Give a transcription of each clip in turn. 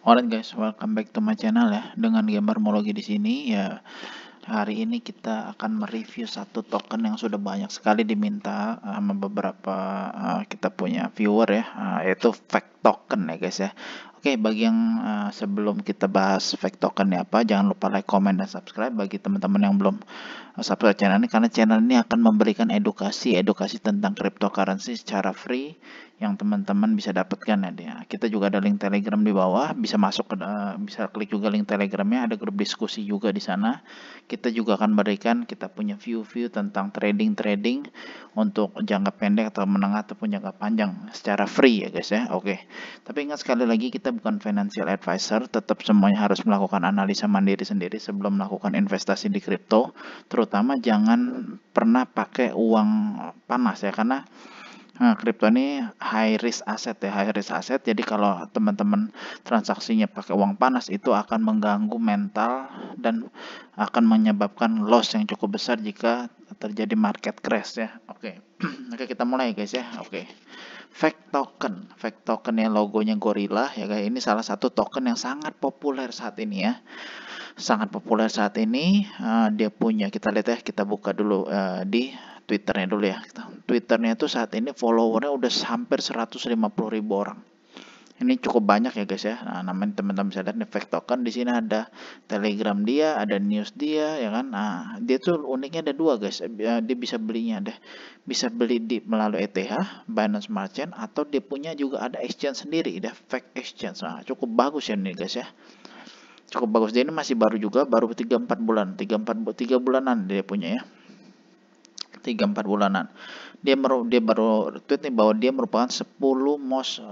Alright guys, welcome back to my channel ya. Dengan Gamermologi di sini ya. Hari ini kita akan mereview satu token yang sudah banyak sekali diminta sama beberapa kita punya viewer ya, yaitu fake token ya guys ya. Oke, bagi yang sebelum kita bahas fake token ya apa, jangan lupa like, comment, dan subscribe bagi teman-teman yang belum subscribe channel ini, karena channel ini akan memberikan edukasi tentang cryptocurrency secara free yang teman-teman bisa dapatkan ya. Kita juga ada link Telegram di bawah, bisa masuk ke bisa klik juga link Telegramnya, ada grup diskusi juga di sana. Kita juga akan berikan kita punya view tentang trading untuk jangka pendek atau menengah ataupun jangka panjang secara free ya guys ya. Oke. Tapi ingat sekali lagi, kita bukan financial advisor, tetap semuanya harus melakukan analisa mandiri sendiri sebelum melakukan investasi di kripto. Terutama jangan pernah pakai uang panas ya, karena kripto ini high risk asset ya, Jadi kalau teman-teman transaksinya pakai uang panas, itu akan mengganggu mental dan akan menyebabkan loss yang cukup besar jika terjadi market crash ya. Oke. Oke, kita mulai guys ya. Oke. Fake token yang logonya gorilla ya guys. Ini salah satu token yang sangat populer saat ini ya. Dia punya, kita lihat ya, kita buka dulu di Twitternya dulu ya. Twitternya itu saat ini followernya udah hampir 150.000 orang. Ini cukup banyak ya guys ya. Nah, namanya teman-teman bisa lihat nih, fake token. Di sini ada Telegram dia, ada news dia ya kan. Nah, dia tuh uniknya ada dua guys. Dia bisa belinya deh. Bisa beli melalui ETH, Binance Smart Chain, atau dia punya juga ada exchange sendiri, ada fake exchange. Nah, cukup bagus ya nih guys ya. Cukup bagus. Dia ini masih baru juga, baru 3-4 bulan. 3 bulanan dia punya ya. 3-4 bulanan. Dia baru tweet nih bahwa dia merupakan 10 most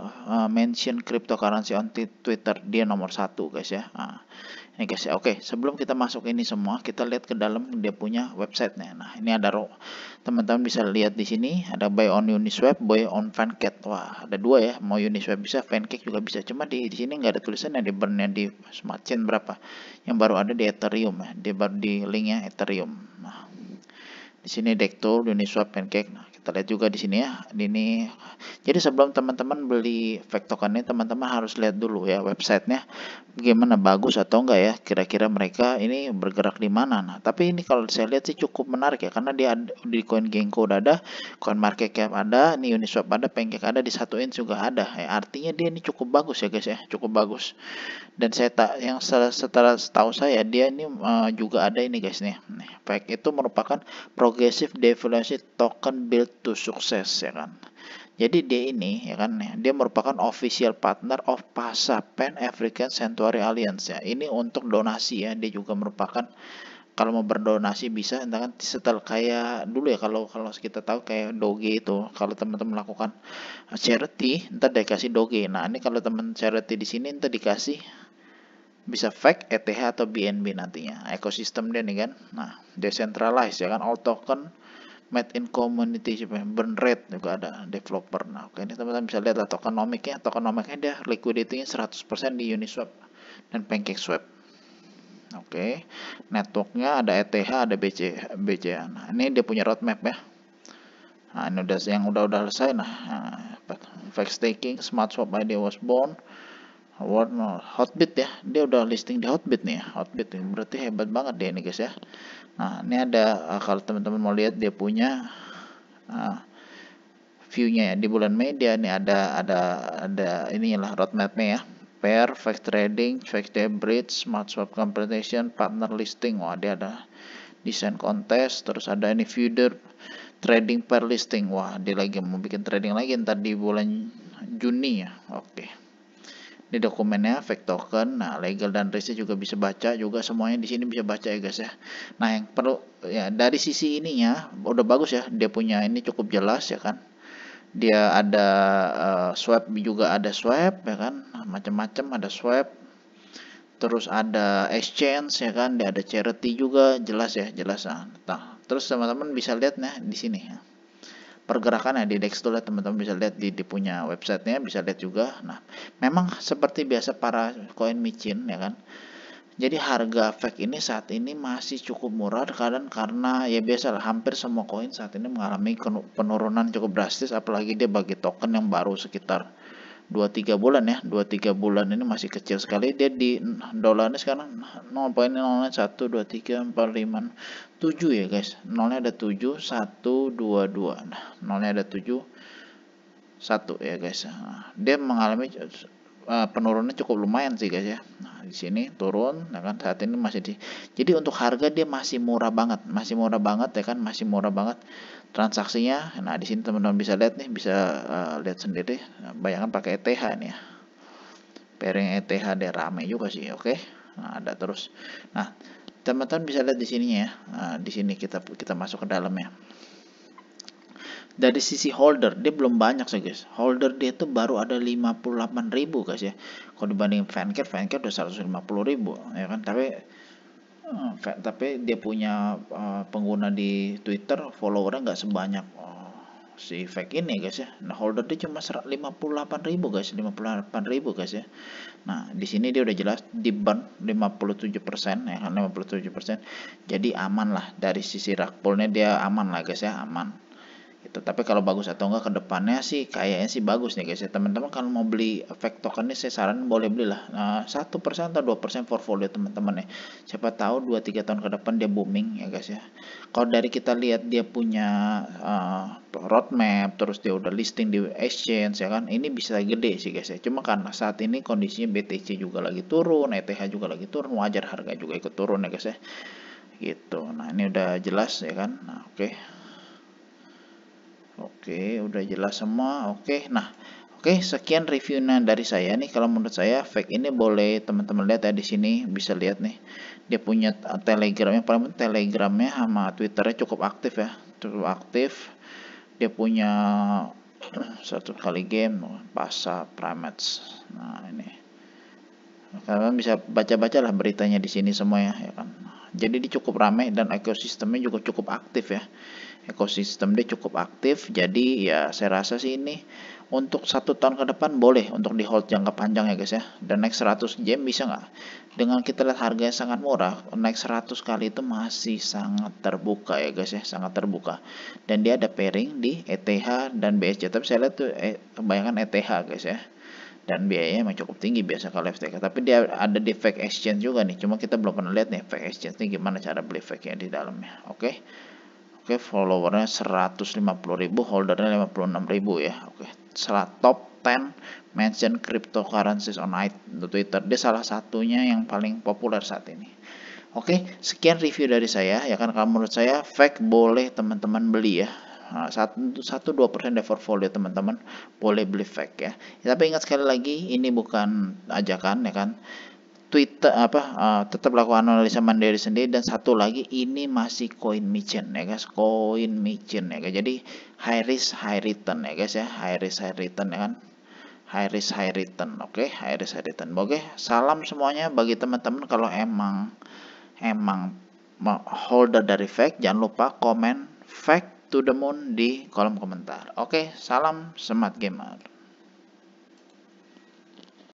mention cryptocurrency on Twitter. Dia nomor 1 guys ya. Ini guys ya. Oke, sebelum kita masuk ini semua, kita lihat ke dalam dia punya websitenya. Nah, ini ada teman-teman bisa lihat di sini ada buy on Uniswap, buy on Pancake. Wah, ada dua ya. Mau Uniswap bisa, Pancake juga bisa. Cuma di sini nggak ada tulisannya di burnnya di Smart Chain berapa. Yang baru ada di Ethereum ya. Dia baru di linknya Ethereum. Nah, di sini Dekto, Uniswap, Pancake. Nah, kita lihat juga di sini ya. Ini jadi sebelum teman-teman beli fake token ini, teman-teman harus lihat dulu ya websitenya bagaimana, bagus atau enggak ya, kira-kira mereka ini bergerak di mana. Nah, tapi ini kalau saya lihat sih cukup menarik ya, karena dia di CoinGecko udah ada, CoinMarketCap ada, ini Uniswap ada, Pancake ada, di 1inch juga ada ya. Artinya dia ini cukup bagus ya guys ya, cukup bagus. Dan setelah setahu saya, dia ini juga ada ini guys nih. Fake itu merupakan progressive devaluation token built to success ya kan. Jadi dia ini ya kan, dia merupakan official partner of PASA, Pan African Sanctuary Alliance ya. Ini untuk donasi ya. Dia juga merupakan, kalau mau berdonasi bisa, kan setelah kayak dulu ya, kalau kita tahu kayak Doge itu, kalau teman-teman melakukan charity ntar dikasih Doge. Nah, ini kalau teman charity di sini ntar dikasih bisa fake ETH atau BNB nantinya. Ekosistem dia nih kan. Nah, decentralized ya kan, all token made in community, burn rate juga ada developer. Nah, oke, ini teman-teman bisa lihat tokenomicnya dia liquidity-nya 100% di Uniswap dan PancakeSwap. Oke, networknya ada ETH, ada BCA. Nah, ini dia punya roadmap ya. Nah, ini udah selesai. Nah, fake staking, smart swap ID was born. Hotbit ya, dia udah listing di Hotbit nih ya. Hotbit nih, berarti hebat banget dia nih guys ya. Nah, ini ada kalau teman-teman mau lihat dia punya view-nya ya, di bulan Mei dia ini ada inilah roadmap-nya ya. Pair, fake trading, fake day bridge, smart swap compensation, partner listing. Wah, dia ada design contest, terus ada ini feeder trading pair listing. Wah, dia lagi mau bikin trading lagi ntar di bulan Juni ya. Oke. Di dokumennya fake token, nah legal dan risknya juga bisa baca juga, semuanya di sini bisa baca ya guys ya. Nah, yang perlu ya dari sisi ininya udah bagus ya, dia punya ini cukup jelas ya kan. Dia ada swap juga, ada swap ya kan, macam-macam ada swap. Terus ada exchange ya kan, dia ada charity juga, jelas ya, jelas. Nah, terus teman-teman bisa lihat nah di sini ya, pergerakannya di DEX tuh, teman-teman bisa lihat di punya websitenya, bisa lihat juga. Nah, memang seperti biasa para koin micin ya kan. Jadi harga fake ini saat ini masih cukup murah, karena ya biasa lah, hampir semua koin saat ini mengalami penurunan cukup drastis, apalagi dia bagi token yang baru sekitar 2-3 bulan ya, 2-3 bulan ini masih kecil sekali. Dia di dolarnya sekarang 0,012345 ya guys. Nolnya ada 7122. Nah, nolnya ada 71 ya guys. Nah, dia mengalami penurunannya cukup lumayan sih guys ya. Nah, di sini turun, ya kan, saat ini masih di. Jadi untuk harga dia masih murah banget ya kan, masih murah banget transaksinya. Nah, di sini teman-teman bisa lihat nih, bisa lihat sendiri. Bayangkan pakai ETH nih ya. Pairing ETH dia rame juga sih, oke. Nah, ada terus. Nah, teman-teman bisa lihat di sininya ya. Nah, di sini kita masuk ke dalamnya. Dari sisi holder dia belum banyak sih guys. Holder dia tuh baru ada 58.000 guys ya. Kalau dibanding Fancare udah 150.000 ya kan. Tapi dia punya pengguna di Twitter, followernya nggak sebanyak si fake ini guys ya. Nah, holder dia cuma 58.000 guys, 58.000 guys ya. Nah, di sini dia udah jelas di burn 57% ya kan, 57%. Jadi aman lah dari sisi rug pull-nya, dia aman lah guys ya, aman. Gitu. Tapi kalau bagus atau enggak ke depannya sih kayaknya sih bagus nih guys ya. Teman-teman kalau mau beli efek token ini saya saran boleh belilah. Nah, 1% atau 2% portfolio teman-teman ya. Siapa tahu 2-3 tahun ke depan dia booming ya guys ya. Kalau dari kita lihat dia punya roadmap, terus dia udah listing di exchange ya kan. Ini bisa gede sih guys ya. Cuma karena saat ini kondisinya BTC juga lagi turun, ETH juga lagi turun, wajar harga juga ikut turun ya guys ya. Gitu. Nah, ini udah jelas ya kan. Nah, oke. Oke, udah jelas semua. Oke, nah, oke, sekian reviewnya dari saya nih. Kalau menurut saya fake ini boleh teman-teman lihat ya, di sini bisa lihat nih. Dia punya Telegram, yang paling penting Telegramnya sama Twitternya cukup aktif ya, cukup aktif. Dia punya satu kali game, Pasa Primates. Nah, ini kalian bisa baca-baca lah beritanya di sini semua ya kan. Jadi dia cukup ramai dan ekosistemnya juga cukup aktif ya. Ekosistem dia cukup aktif, jadi ya saya rasa sih ini untuk 1 tahun ke depan boleh untuk di hold jangka panjang ya guys ya. Dan naik 100 gem bisa nggak? Dengan kita lihat harganya sangat murah, naik 100 kali itu masih sangat terbuka ya guys ya, sangat terbuka. Dan dia ada pairing di ETH dan BSC, tapi saya lihat tuh kebanyakan ETH guys ya. Dan biayanya memang cukup tinggi biasa kalau FTK, tapi dia ada di fake exchange juga nih, cuma kita belum pernah lihat nih fake exchange ini gimana cara beli fake nya di dalamnya. Oke, followernya 150.000, holdernya 56.000 ya. Oke, salah top 10 mention cryptocurrencies on Twitter, dia salah satunya yang paling populer saat ini. Oke, sekian review dari saya ya kan. Kalau menurut saya fake boleh teman-teman beli ya. 1-2% dari portfolio teman-teman boleh beli fake ya. Tapi ingat sekali lagi, ini bukan ajakan ya kan. Twitter tetap lakukan analisa mandiri sendiri. Dan satu lagi, ini masih coin mission ya guys, coin mission ya guys. Jadi high risk high return ya guys ya, high risk high return ya kan, high risk high return. Oke, high risk high return. Oke, salam semuanya bagi teman-teman. Kalau emang holder dari fake, jangan lupa komen fake to the moon di kolom komentar. Oke, salam smart gamer.